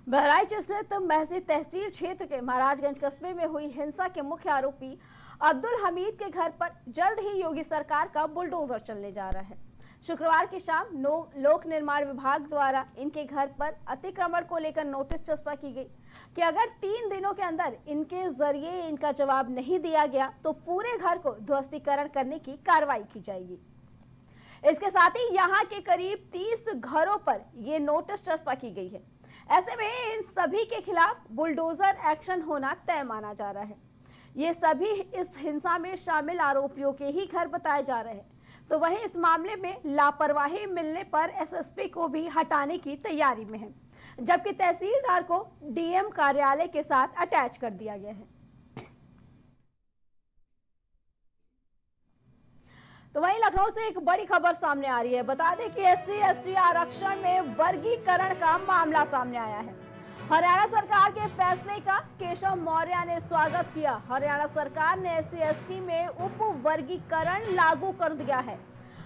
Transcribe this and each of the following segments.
बहराइच स्थित महसी तहसील क्षेत्र के महाराजगंज कस्बे में हुई हिंसा के मुख्य आरोपी अब्दुल हमीद के घर पर जल्द ही योगी सरकार का बुलडोजर चलने जा रहा है। शुक्रवार की शाम लोक निर्माण विभाग द्वारा इनके घर पर अतिक्रमण को लेकर नोटिस चस्पा की गई कि अगर 3 दिनों के अंदर इनके जरिए इनका जवाब नहीं दिया गया तो पूरे घर को ध्वस्तीकरण करने की कार्रवाई की जाएगी। इसके साथ ही यहाँ के करीब 30 घरों पर ये नोटिस चस्पा की गई है। ऐसे में इन सभी के खिलाफ बुलडोजर एक्शन होना तय माना जा रहा है। ये सभी इस हिंसा में शामिल आरोपियों के ही घर बताए जा रहे हैं। तो वहीं इस मामले में लापरवाही मिलने पर एसएसपी को भी हटाने की तैयारी में है, जबकि तहसीलदार को डीएम कार्यालय के साथ अटैच कर दिया गया है। तो वहीं लखनऊ से एक बड़ी खबर सामने आ रही है। बता दें कि SC/ST आरक्षण में वर्गीकरण का मामला सामने आया है। हरियाणा सरकार के फैसले का केशव मौर्य ने स्वागत किया। हरियाणा सरकार ने SC/ST में उप वर्गीकरण लागू कर दिया है।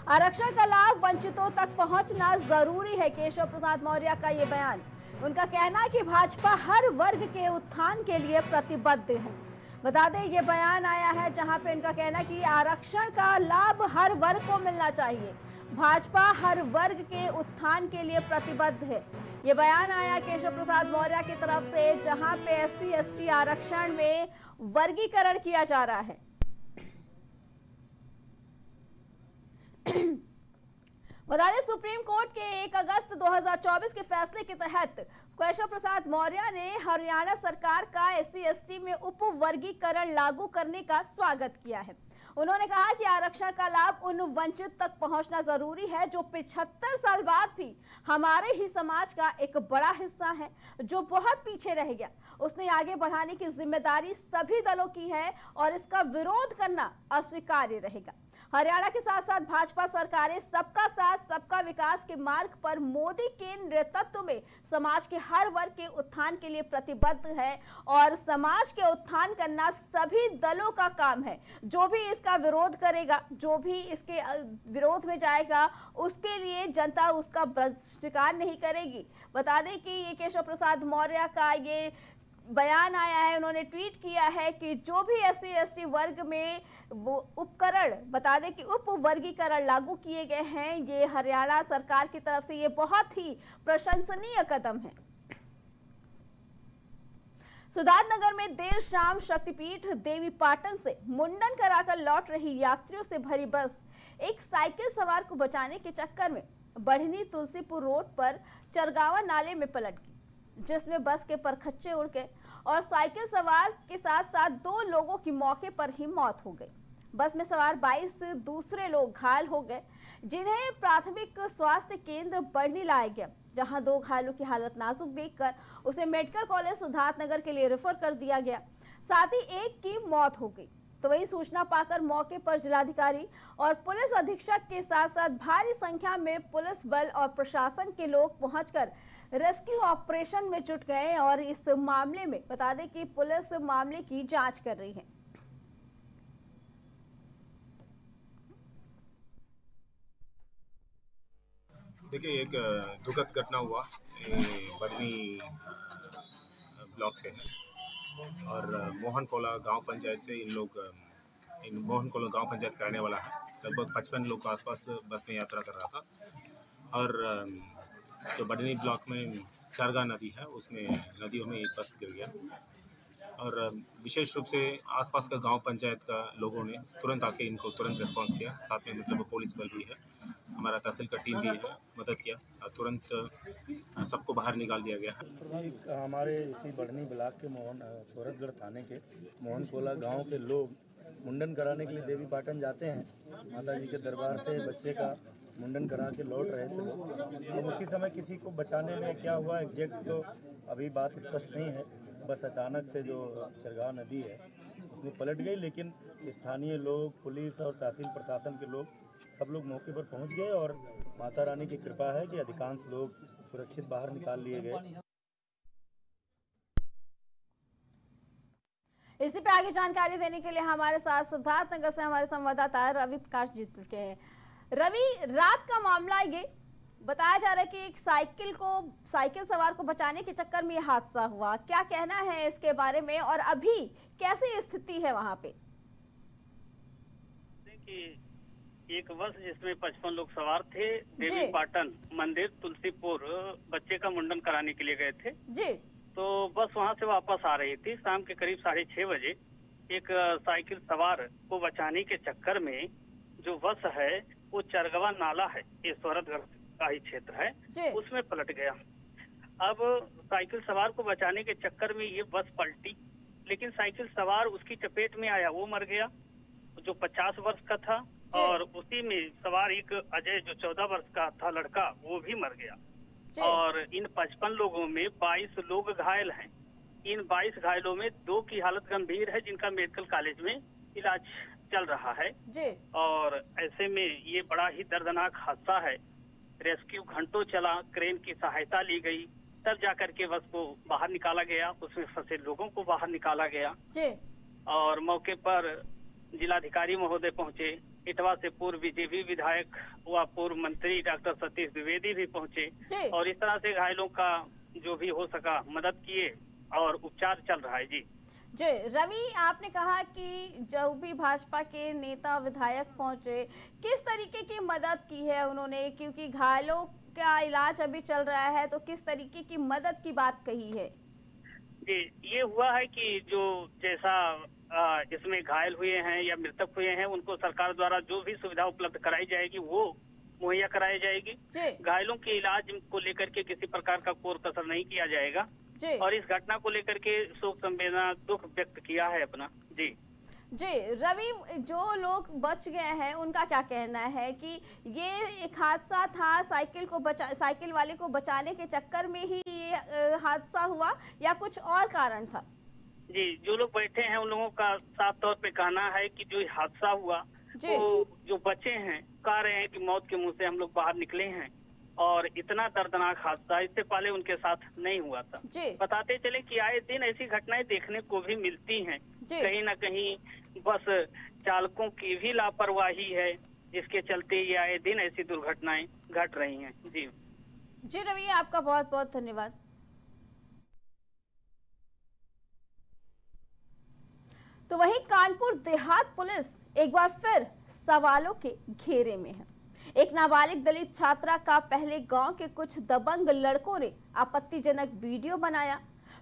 आरक्षण का लाभ वंचितों तक पहुंचना जरूरी है। केशव प्रसाद मौर्य का ये बयान। उनका कहना है कि भाजपा हर वर्ग के उत्थान के लिए प्रतिबद्ध है। बता दें ये बयान आया है जहां पे इनका कहना है कि आरक्षण का लाभ हर वर्ग को मिलना चाहिए। भाजपा हर वर्ग के उत्थान के लिए प्रतिबद्ध है। ये बयान आया केशव प्रसाद मौर्य की तरफ से, जहां पे SC/ST आरक्षण में वर्गीकरण किया जा रहा है। बता दें सुप्रीम कोर्ट के 1 अगस्त 2024 के फैसले के तहत केशव प्रसाद मौर्य ने हरियाणा सरकार का SC/ST में उप वर्गीकरण लागू करने का स्वागत किया है। उन्होंने कहा कि आरक्षण का लाभ उन वंचित तक पहुंचना जरूरी है जो 75 साल बाद भी हमारे ही समाज का एक बड़ा हिस्सा है, जो बहुत पीछे रह गया। उसने आगे बढ़ाने की जिम्मेदारी सभी दलों की है और इसका विरोध करना अस्वीकार्य रहेगा। हरियाणा के साथ साथ भाजपा सरकारें सबका साथ सबका विकास के मार्ग पर मोदी के नेतृत्व में समाज के हर वर्ग के उत्थान के लिए प्रतिबद्ध है और समाज के उत्थान करना सभी दलों का काम है। जो भी इसका विरोध करेगा, जो भी इसके विरोध में जाएगा, उसके लिए जनता उसका स्वीकार नहीं करेगी। बता दें कि ये केशव प्रसाद मौर्य का ये बयान आया है। उन्होंने ट्वीट किया है कि जो भी SC/ST वर्ग में वो उपकरण, बता दें कि उप वर्गीकरण लागू किए गए हैं, ये हरियाणा सरकार की तरफ से ये बहुत ही प्रशंसनीय कदम है। सिद्धार्थनगर में देर शाम शक्तिपीठ देवी पाटन से मुंडन कराकर लौट रही यात्रियों से भरी बस एक साइकिल सवार को बचाने के चक्कर में बढ़नी तुलसीपुर रोड पर चरगावा नाले में पलट गई, जिसमें बस के परखच्चे उड़ गए और साइकिल सवार के साथ साथ 2 लोगों की मौके पर ही मौत हो गई। बस में सवार 22 दूसरे लोग घायल हो गए, जिन्हें प्राथमिक स्वास्थ्य केंद्र बढ़नी लाया गया, जहां 2 घायलों की हालत नाजुक देखकर उसे मेडिकल कॉलेज सिद्धार्थनगर के लिए रेफर कर दिया गया। साथ ही एक की मौत हो गई। तो वही सूचना पाकर मौके पर जिलाधिकारी और पुलिस अधीक्षक के साथ साथ भारी संख्या में पुलिस बल और प्रशासन के लोग पहुंचकर रेस्क्यू ऑपरेशन में जुट गए और इस मामले में बता दें कि पुलिस मामले की जांच कर रही है। देखिए, एक दुखद घटना हुआ बडनी ब्लॉक से है और मोहन कोला गांव पंचायत से इन मोहन कोला गांव पंचायत का रहने वाला है। लगभग 55 लोग के आसपास बस में यात्रा कर रहा था और जो बडनी ब्लॉक में चारगा नदी है, उसमें नदियों में एक बस गिर गया और विशेष रूप से आसपास का गांव पंचायत का लोगों ने तुरंत आके इनको तुरंत रिस्पांस किया। साथ में मतलब पुलिस बल भी है, हमारा तहसील का टीम भी है, मदद किया और तुरंत सबको बाहर निकाल दिया गया है। हमारे इसी बढ़नी ब्लॉक के सोरठगढ़ थाने के मोहन कोला गाँव के लोग मुंडन कराने के लिए देवी पाटन जाते हैं। माता जी के दरबार से बच्चे का मुंडन करा के लौट रहे थे लोग। अब उसी समय किसी को बचाने में क्या हुआ एग्जैक्ट तो अभी बात स्पष्ट नहीं है। बस अचानक से जो चरगाव नदी है उसमें पलट गई, लेकिन स्थानीय लोग, पुलिस और तहसील प्रशासन के लोग सब लोग मौके पर पहुंच गए और माता रानी की कृपा है कि अधिकांश लोग सुरक्षित बाहर निकाल लिए गए। इसी पे आगे जानकारी देने के लिए हमारे साथ सिद्धार्थनगर से हमारे संवाददाता रवि प्रकाश जी चुके हैं। रवि, रात का मामला ये बताया जा रहा है कि एक साइकिल सवार को बचाने के चक्कर में ये हादसा हुआ, क्या कहना है इसके बारे में और अभी कैसी स्थिति है वहां पे? देखिए, एक बस जिसमें 55 लोग सवार थे, देवी पाटन मंदिर तुलसीपुर बच्चे का मुंडन कराने के लिए गए थे जी। तो बस वहां से वापस आ रही थी। शाम के करीब 6:30 बजे एक साइकिल सवार को बचाने के चक्कर में जो बस है वो चरगवा नाला है, ये सोहरतगढ़ का ही क्षेत्र है, उसमें पलट गया। अब साइकिल सवार को बचाने के चक्कर में ये बस पलटी, लेकिन साइकिल सवार उसकी चपेट में आया, वो मर गया जो 50 वर्ष का था, और उसी में सवार एक अजय जो 14 वर्ष का था लड़का, वो भी मर गया। और इन 55 लोगों में 22 लोग घायल हैं। इन 22 घायलों में 2 की हालत गंभीर है, जिनका मेडिकल कॉलेज में इलाज चल रहा है। और ऐसे में ये बड़ा ही दर्दनाक हादसा है। रेस्क्यू घंटों चला, क्रेन की सहायता ली गई, तब जाकर के बस को बाहर निकाला गया, उसमें फंसे लोगों को बाहर निकाला गया। और मौके पर जिलाधिकारी महोदय पहुंचे, इटवा से पूर्व बीजेपी विधायक व पूर्व मंत्री डॉक्टर सतीश द्विवेदी भी पहुंचे, और इस तरह से घायलों का जो भी हो सका मदद किए और उपचार चल रहा है। जी रवि, आपने कहा कि जो भी भाजपा के नेता विधायक पहुंचे, किस तरीके की मदद की है उन्होंने, क्योंकि घायलों का इलाज अभी चल रहा है, तो किस तरीके की मदद की बात कही है? जी, ये हुआ है कि जो जैसा इसमें घायल हुए हैं या मृतक हुए हैं, उनको सरकार द्वारा जो भी सुविधा उपलब्ध कराई जाएगी वो मुहैया कराई जाएगी। घायलों के इलाज को लेकर के किसी प्रकार का कोर कसर नहीं किया जाएगा। और इस घटना को लेकर के शोक संवेदना दुख व्यक्त किया है अपना। जी रवि, जो लोग बच गए हैं उनका क्या कहना है कि ये एक हादसा था, साइकिल वाले को बचाने के चक्कर में ही ये हादसा हुआ या कुछ और कारण था? जी, जो लोग बैठे हैं उन लोगों का साफ तौर पे कहना है कि जो हादसा हुआ वो जो बचे हैं कह रहे हैं कि मौत के मुंह से हम लोग बाहर निकले हैं, और इतना दर्दनाक हादसा इससे पहले उनके साथ नहीं हुआ था। बताते चले कि आए दिन ऐसी घटनाएं देखने को भी मिलती हैं। कहीं ना कहीं बस चालकों की भी लापरवाही है, जिसके चलते ये आए दिन ऐसी दुर्घटनाएं घट रही हैं। जी रवि, आपका बहुत बहुत धन्यवाद। तो वहीं कानपुर देहात पुलिस एक बार फिर सवालों के घेरे में है। एक नाबालिग दलित छात्रा का पहले गांव के कुछ दबंग लड़कों ने आपत्तिजनक वीडियो बनाया,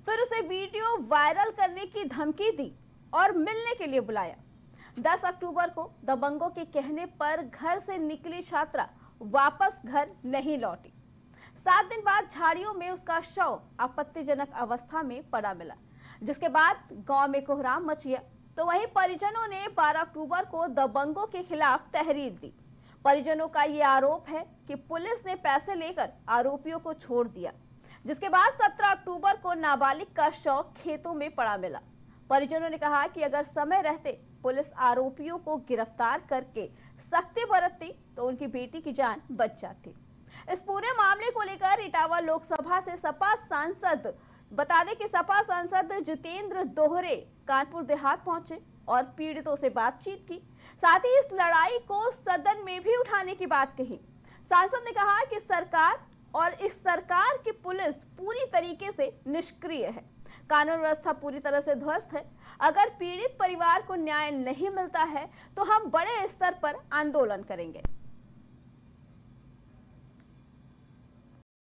फिर उसे वीडियो वायरल करने की धमकी दी और मिलने के लिए बुलाया। 10 अक्टूबर को दबंगों के कहने पर घर से निकली छात्रा वापस घर नहीं लौटी। 7 दिन बाद झाड़ियों में उसका शव आपत्तिजनक अवस्था में पड़ा मिला, जिसके बाद गांव में कोहराम मच गया। तो वहीं परिजनों ने 12 अक्टूबर को दबंगों के खिलाफ तहरीर दी। परिजनों का ये आरोप है कि पुलिस ने पैसे लेकर आरोपियों को छोड़ दिया, जिसके बाद 17 अक्टूबर को नाबालिग का शव खेतों में पड़ा मिला। परिजनों ने कहा कि अगर समय रहते पुलिस आरोपियों को गिरफ्तार करके सख्ती बरतती तो उनकी बेटी की जान बच जाती। इस पूरे मामले को लेकर इटावा लोकसभा से सपा सांसद, बता दें कि सपा सांसद जितेंद्र दोहरे कानपुर देहात पहुंचे और पीड़ितों से बातचीत की, साथ ही इस लड़ाई को सदन में भी उठाने की बात कही। सांसद ने कहा कि सरकार और इस सरकार की पुलिस पूरी तरीके से निष्क्रिय है, कानून व्यवस्था पूरी तरह से ध्वस्त है। अगर पीड़ित परिवार को न्याय नहीं मिलता है तो हम बड़े स्तर पर आंदोलन करेंगे।